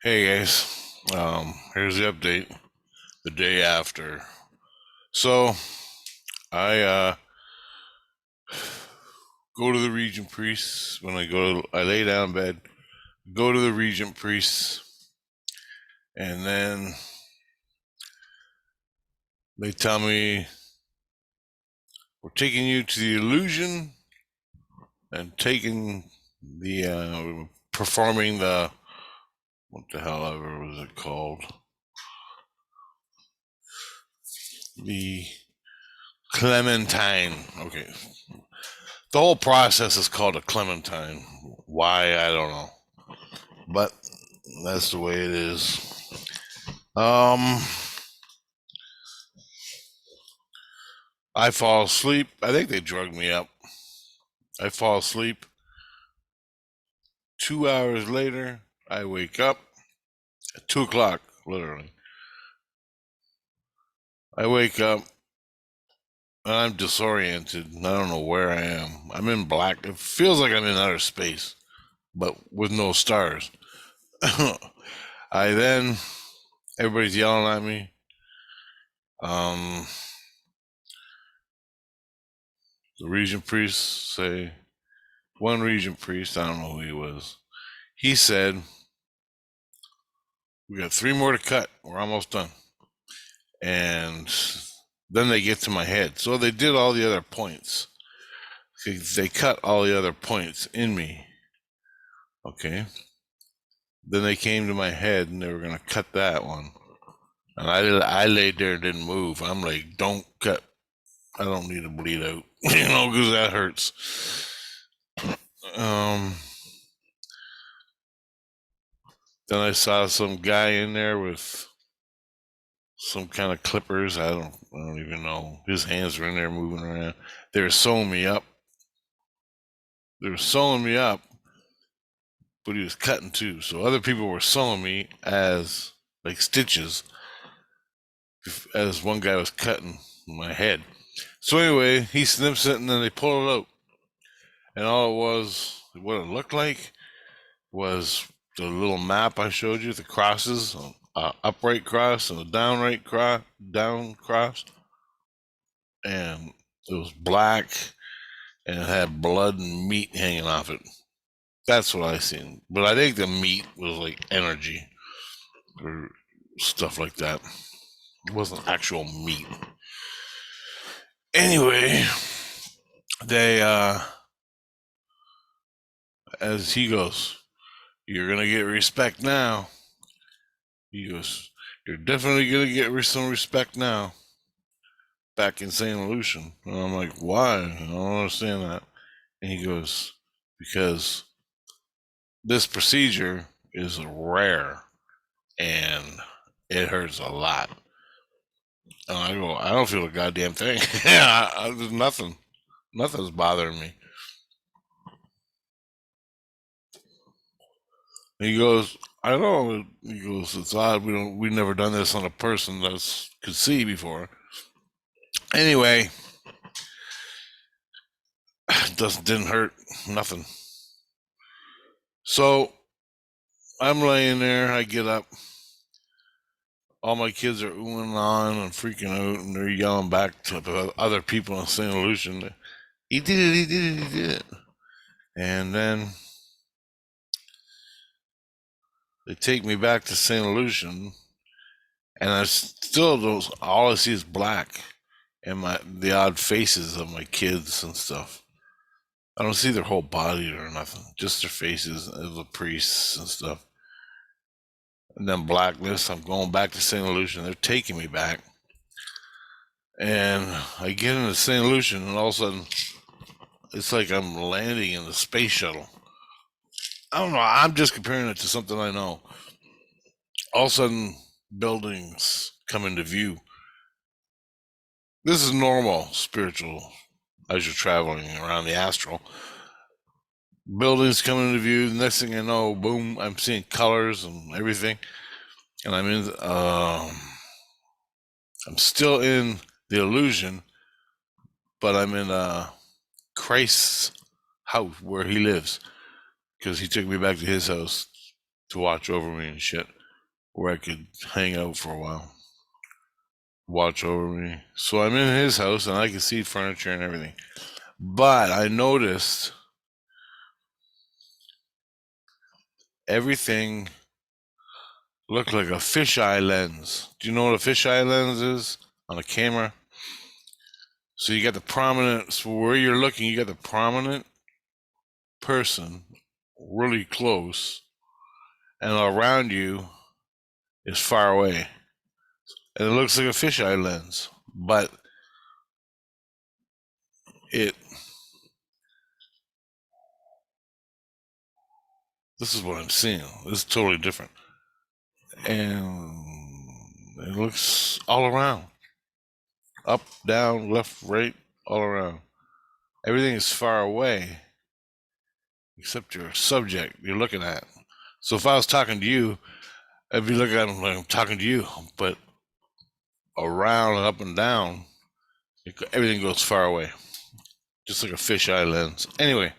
Hey guys, here's the update. The day after, so I go to the regent priest when I lay down in bed, go to the regent priest, and then they tell me we're taking you to the illusion and taking the performing the what the hell ever was it called, the Clementine. Okay, the whole process is called a Clementine. Why I don't know, but that's the way it is. Um, I fall asleep. I think they drugged me up. I fall asleep. 2 hours later, I wake up at 2 o'clock, literally. I wake up and I'm disoriented. And I don't know where I am. I'm in black. It feels like I'm in outer space, but with no stars. I then, everybody's yelling at me. Um, the regent priests say, one regent priest, I don't know who he was, he said, we got three more to cut. We're almost done. And then they get to my head. So they did all the other points. They cut all the other points in me. Okay. Then they came to my head and they were going to cut that one. And I laid there and didn't move. I'm like, don't cut. I don't need to bleed out, because that hurts. Um, then I saw some guy in there with some kind of clippers. I don't even know. His hands were in there moving around. They were sewing me up. They were sewing me up, but he was cutting too. So other people were sewing me as like stitches as one guy was cutting my head. So anyway, he snips it and then they pull it out. And all it was, what it looked like was the little map I showed you, the crosses, upright cross and a down cross. And it was black and it had blood and meat hanging off it. That's what I seen. But I think the meat was like energy or stuff like that. It wasn't actual meat. Anyway, they as he goes, you're gonna get respect now. He goes, you're definitely gonna get some respect now. Back in St. Lucian. And I'm like, why? I don't understand that. And he goes, because this procedure is rare and it hurts a lot. And I go, I don't feel a goddamn thing. There's nothing. Nothing's bothering me. And he goes, I know. He goes, it's odd. We've never done this on a person that could see before. Anyway, didn't hurt. Nothing. So I'm laying there. I get up. All my kids are oohing on and freaking out, and they're yelling back to other people in St. Lucian. He did it. He did it. He did it. And then they take me back to St. Lucian, and I still don't. All I see is black, and the odd faces of my kids and stuff. I don't see their whole body or nothing, just their faces of the priests and stuff. And then blackness. I'm going back to St. Lucian. They're taking me back, and I get into St. Lucian, and all of a sudden, it's like I'm landing in the space shuttle. I don't know. I'm just comparing it to something I know. All of a sudden, buildings come into view. This is normal spiritual as you're traveling around the astral. Buildings come into view. The next thing I know, boom, I'm seeing colors and everything. And I'm still in the illusion, but I'm in Christ's house where he lives because he took me back to his house to watch over me and shit, where I could hang out for a while, watch over me. So I'm in his house and I can see furniture and everything. But I noticed everything looked like a fisheye lens. Do you know what a fisheye lens is on a camera? So you got the prominent, so where you're looking, you got the prominent person really close, and around you is far away. And it looks like a fisheye lens, but it, this is what I'm seeing. This is totally different. And it looks all around, up, down, left, right, all around. Everything is far away except your subject you're looking at. So if I was talking to you, I'd be looking at him like I'm talking to you, but around and up and down, everything goes far away, just like a fisheye lens. Anyway,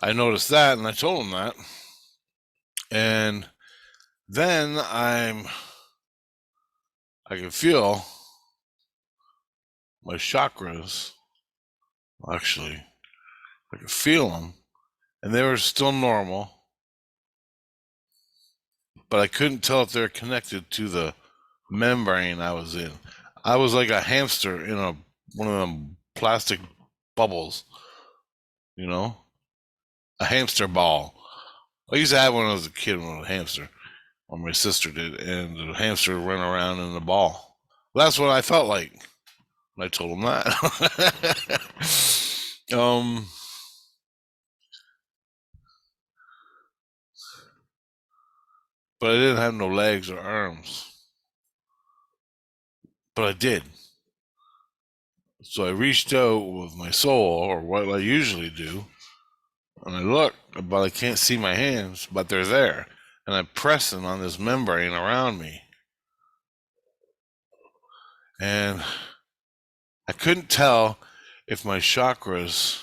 I noticed that and I told him that. And then I can feel my chakras, actually, I could feel them, and they were still normal, but I couldn't tell if they're connected to the membrane I was in. I was like a hamster in one of them plastic bubbles, you know, a hamster ball. I used to have one when I was a kid, when I was a hamster, or my sister did, and the hamster ran around in the ball. Well, that's what I felt like. I told him that. But I didn't have no legs or arms. But I did. So I reached out with my soul, or what I usually do, and I look, but I can't see my hands, but they're there. And I'm pressing on this membrane around me. And I couldn't tell if my chakras,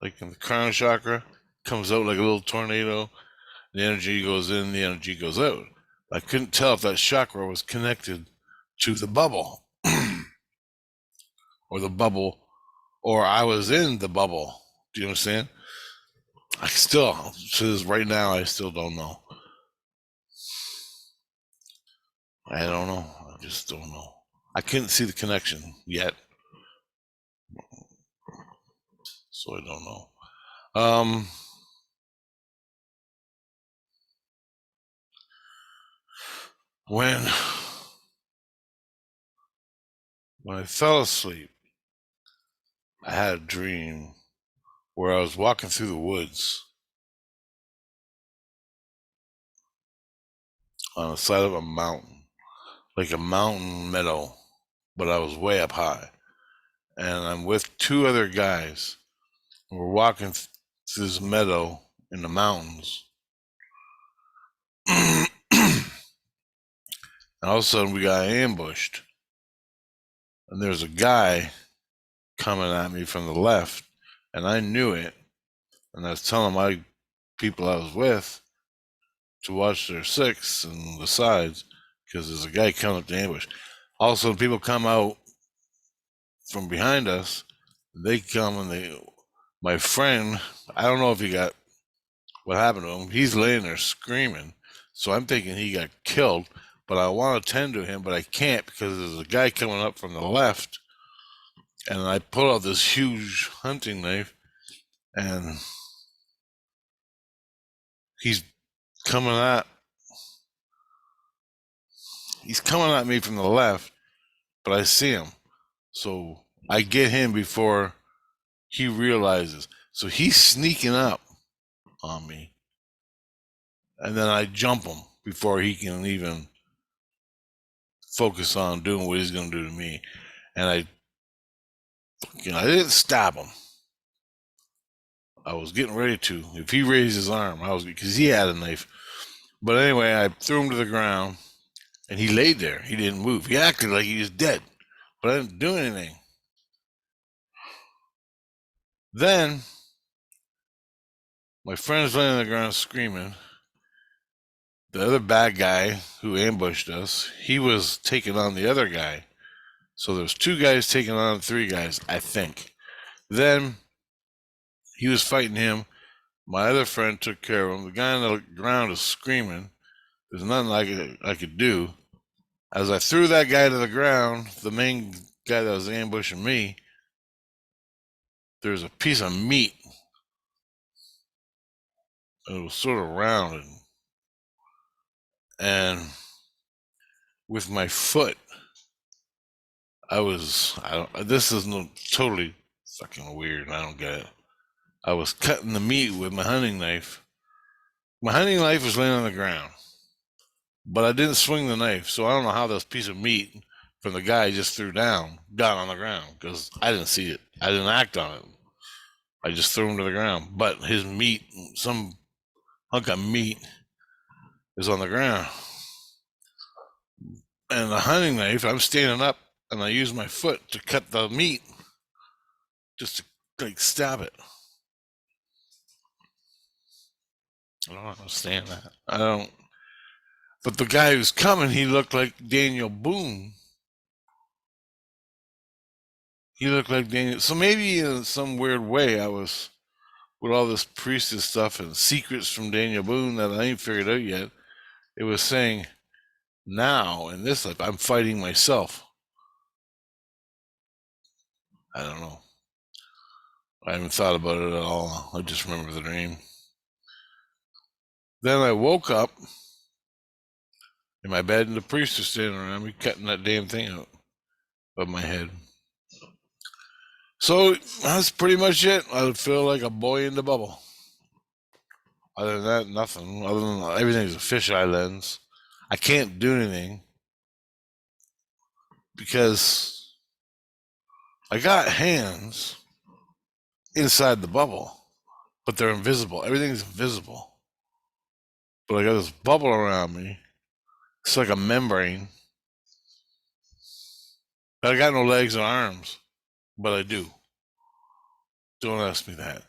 like in the crown chakra, comes out like a little tornado. The energy goes in, the energy goes out. I couldn't tell if that chakra was connected to the bubble, or the bubble, or I was in the bubble. Do you understand? I still, right now, I still don't know. I don't know. I just don't know. I couldn't see the connection yet, so I don't know. When I fell asleep, I had a dream where I was walking through the woods on the side of a mountain, like a mountain meadow, but I was way up high. And I'm with two other guys. We're walking through this meadow in the mountains. And all of a sudden, we got ambushed. And there's a guy coming at me from the left, and I knew it. And I was telling my people I was with to watch their six and the sides, because there's a guy coming up to ambush. All of a sudden, people come out from behind us. They come and my friend, I don't know if he got, what happened to him. He's laying there screaming. So I'm thinking he got killed, but I want to tend to him, but I can't because there's a guy coming up from the left. And I pull out this huge hunting knife, and he's coming at me from the left, but I see him. So I get him before he realizes. So he's sneaking up on me. And then I jump him before he can even focus on doing what he's going to do to me. And I didn't stab him. I was getting ready to. If he raised his arm, because he had a knife. But anyway, I threw him to the ground, and he laid there. He didn't move. He acted like he was dead, but I didn't do anything. Then my friend's laying on the ground screaming, the other bad guy who ambushed us, he was taking on the other guy. So there's two guys taking on three guys, I think. Then he was fighting him. My other friend took care of him. The guy on the ground is screaming. There's nothing I could do. As I threw that guy to the ground, the main guy that was ambushing me, there's a piece of meat. It was sort of round, and with my foot, this is totally fucking weird. I don't get it. I was cutting the meat with my hunting knife. My hunting knife was laying on the ground, but I didn't swing the knife, so I don't know how this piece of meat from the guy I just threw down got on the ground because I didn't see it. I didn't act on it. I just threw him to the ground. But his meat, some hunk of meat, is on the ground. And the hunting knife, I'm standing up and I use my foot to cut the meat just to like stab it. I don't understand that. I don't. But the guy who's coming, he looked like Daniel Boone. He looked like Daniel. So maybe in some weird way, I was with all this priestess stuff and secrets from Daniel Boone that I ain't figured out yet. It was saying, now in this life, I'm fighting myself. I don't know. I haven't thought about it at all. I just remember the dream. Then I woke up in my bed and the priest was standing around me cutting that damn thing out of my head. So that's pretty much it. I feel like a boy in the bubble. Other than that, nothing. Other than everything's a fisheye lens. I can't do anything because I got hands inside the bubble, but they're invisible. Everything's invisible. But I got this bubble around me. It's like a membrane. But I got no legs and arms, but I do. Don't ask me that.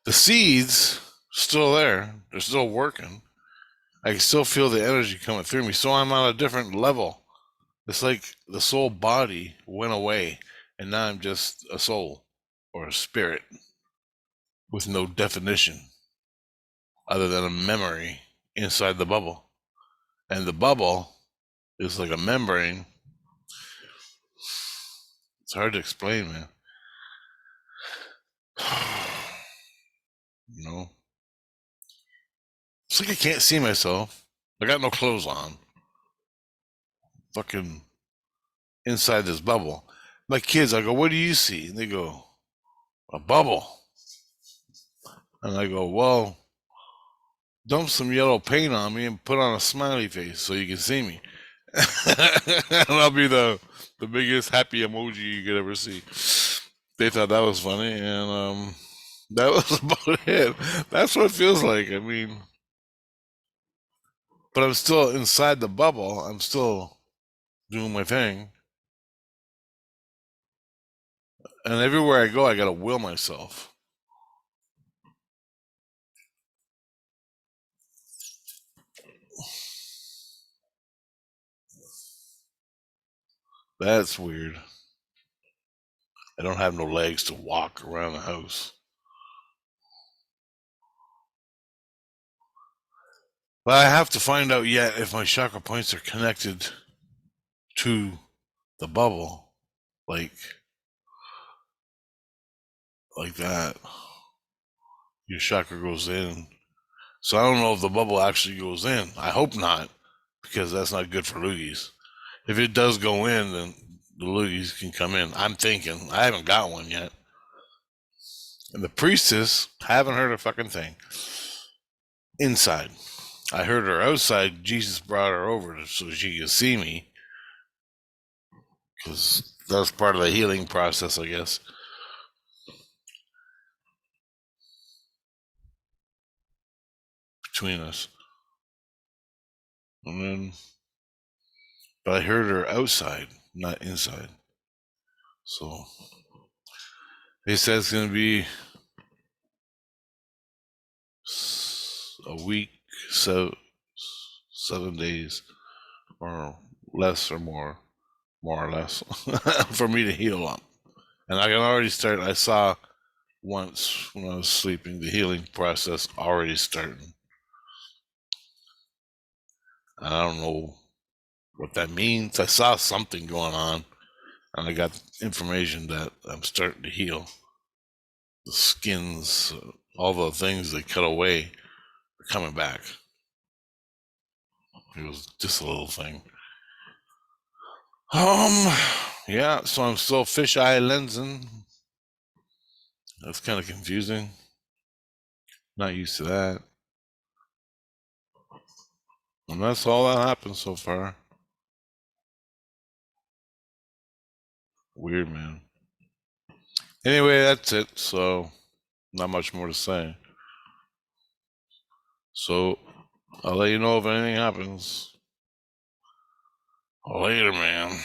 The seeds still there. They're still working. I can still feel the energy coming through me. So I'm on a different level. It's like the soul body went away, and now I'm just a soul or a spirit with no definition other than a memory inside the bubble. And the bubble is like a membrane. It's hard to explain, man. You know? It's like I can't see myself. I got no clothes on. Fucking inside this bubble. My kids, I go, what do you see? And they go, a bubble. And I go, well, dump some yellow paint on me and put on a smiley face so you can see me. And I'll be the biggest happy emoji you could ever see. They thought that was funny, and that was about it. That's what it feels like. I mean, but I'm still inside the bubble. I'm still doing my thing. And everywhere I go, I gotta will myself. That's weird. I don't have no legs to walk around the house. But I have to find out yet if my chakra points are connected to the bubble, like that. Your chakra goes in. So I don't know if the bubble actually goes in. I hope not, because that's not good for loogies. If it does go in, then the loogies can come in. I'm thinking. I haven't got one yet. And the priestess, haven't heard a fucking thing. Inside. I heard her outside. Jesus brought her over so she could see me. Because that's part of the healing process, I guess. Between us. And then, but I heard her outside, not inside. So they said it's going to be a week, so 7 days or less or more or less, for me to heal up. And I can already start. I saw once when I was sleeping the healing process already starting. And I don't know what that means. I saw something going on, and I got information that I'm starting to heal. The skins, all the things they cut away are coming back. It was just a little thing. Yeah, so I'm still fisheye lensing. That's kind of confusing. Not used to that. And that's all that happened so far. Weird, man. Anyway, that's it. So, not much more to say. So, I'll let you know if anything happens. Later, man.